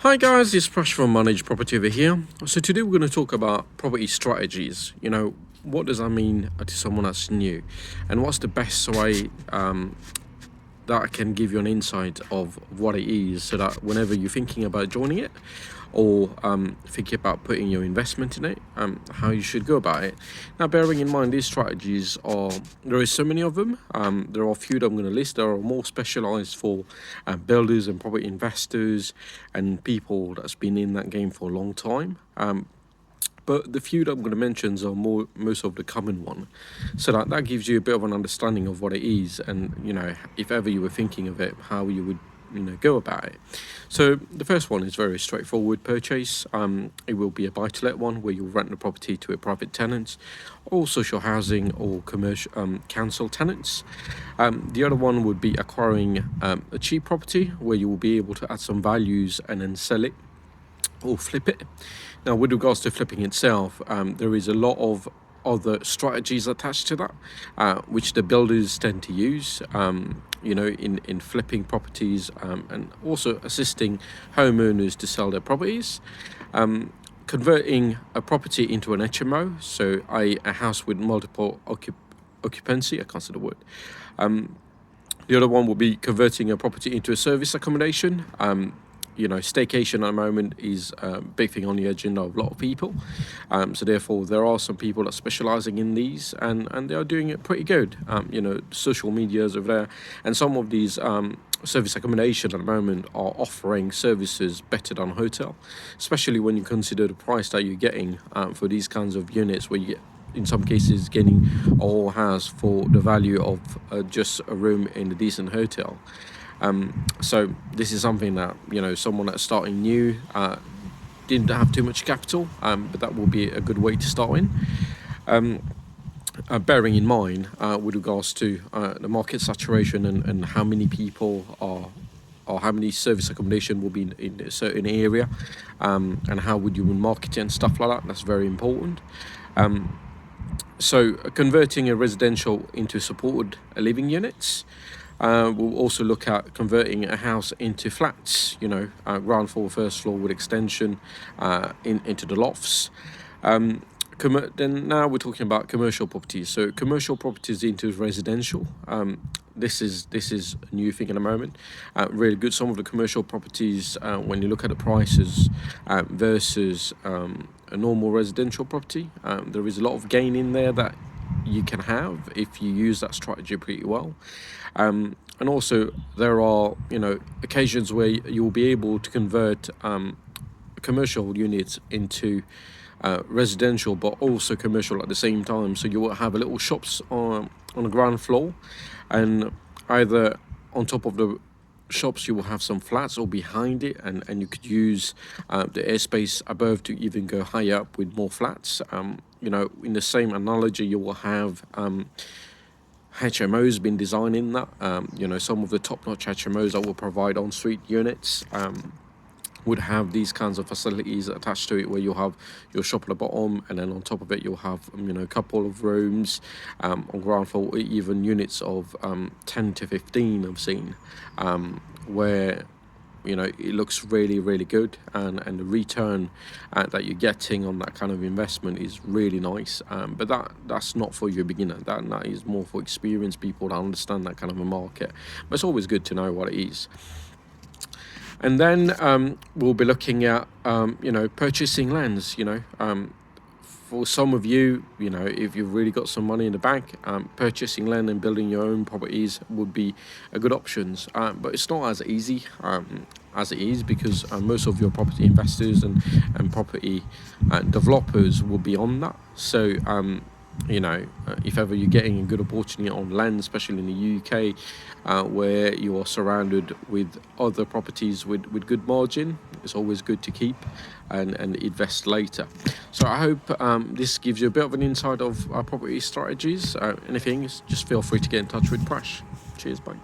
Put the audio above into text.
Hi guys, it's Prash from Manage Property over here. So today we're going to talk about property strategies. What does that mean to someone that's new, and what's the best way that can give you an insight of what it is, so that whenever you're thinking about joining it or thinking about putting your investment in it, how you should go about it. Now, bearing in mind these strategies there is so many of them. There are a few that I'm going to list. There are more specialized for builders and property investors and people that's been in that game for a long time. But the few that I'm going to mention are most of the common one, so that gives you a bit of an understanding of what it is, and if ever you were thinking of it, how you would go about it. So the first one is very straightforward purchase. It will be a buy-to-let one where you'll rent the property to a private tenant, or social housing or commercial council tenants. The other one would be acquiring a cheap property where you will be able to add some values and then sell it or flip it. Now, with regards to flipping itself, there is a lot of other strategies attached to that, which the builders tend to use, in flipping properties, and also assisting homeowners to sell their properties. Converting a property into an HMO, so a house with multiple occupancy, I can't say the word. The other one will be converting a property into a service accommodation. Staycation at the moment is a big thing on the agenda of a lot of people. So therefore, there are some people that are specializing in these, and they are doing it pretty good. Social media is over there, and some of these service accommodation at the moment are offering services better than a hotel, especially when you consider the price that you're getting for these kinds of units, where you get, in some cases, getting a whole house for the value of just a room in a decent hotel. So this is something that someone that's starting new didn't have too much capital, but that will be a good way to start in. Bearing in mind with regards to the market saturation and how many people are, or how many service accommodation will be in a certain area, and how would you market it and stuff like that. That's very important. So converting a residential into supported living units. We'll also look at converting a house into flats, ground floor, first floor with extension into the lofts. Then now we're talking about commercial properties. So commercial properties into residential. This is a new thing at the moment. Really good. Some of the commercial properties, when you look at the prices versus a normal residential property, there is a lot of gain in there that you can have if you use that strategy pretty well. And also there are occasions where you'll be able to convert commercial units into residential, but also commercial at the same time. So you will have a little shops on the ground floor, and either on top of the shops you will have some flats, or behind it, and you could use the airspace above to even go higher up with more flats. In the same analogy, you will have HMOs been designed in that. Some of the top-notch HMOs that will provide ensuite units would have these kinds of facilities attached to it, where you'll have your shop at the bottom, and then on top of it you'll have a couple of rooms on ground floor, even units of 10 to 15 I've seen, where it looks really, really good, and the return that you're getting on that kind of investment is really nice. But that's not for your beginner. That is more for experienced people that understand that kind of a market. But it's always good to know what it is. And then we'll be looking at purchasing lands. For some of you, if you've really got some money in the bank, purchasing land and building your own properties would be a good options. But it's not as easy as it is, because most of your property investors and property developers will be on that. So if ever you're getting a good opportunity on land, especially in the UK, where you are surrounded with other properties with good margin, it's always good to keep and invest later. So I hope this gives you a bit of an insight of our property strategies. Anything, just feel free to get in touch with Prash. Cheers, bye.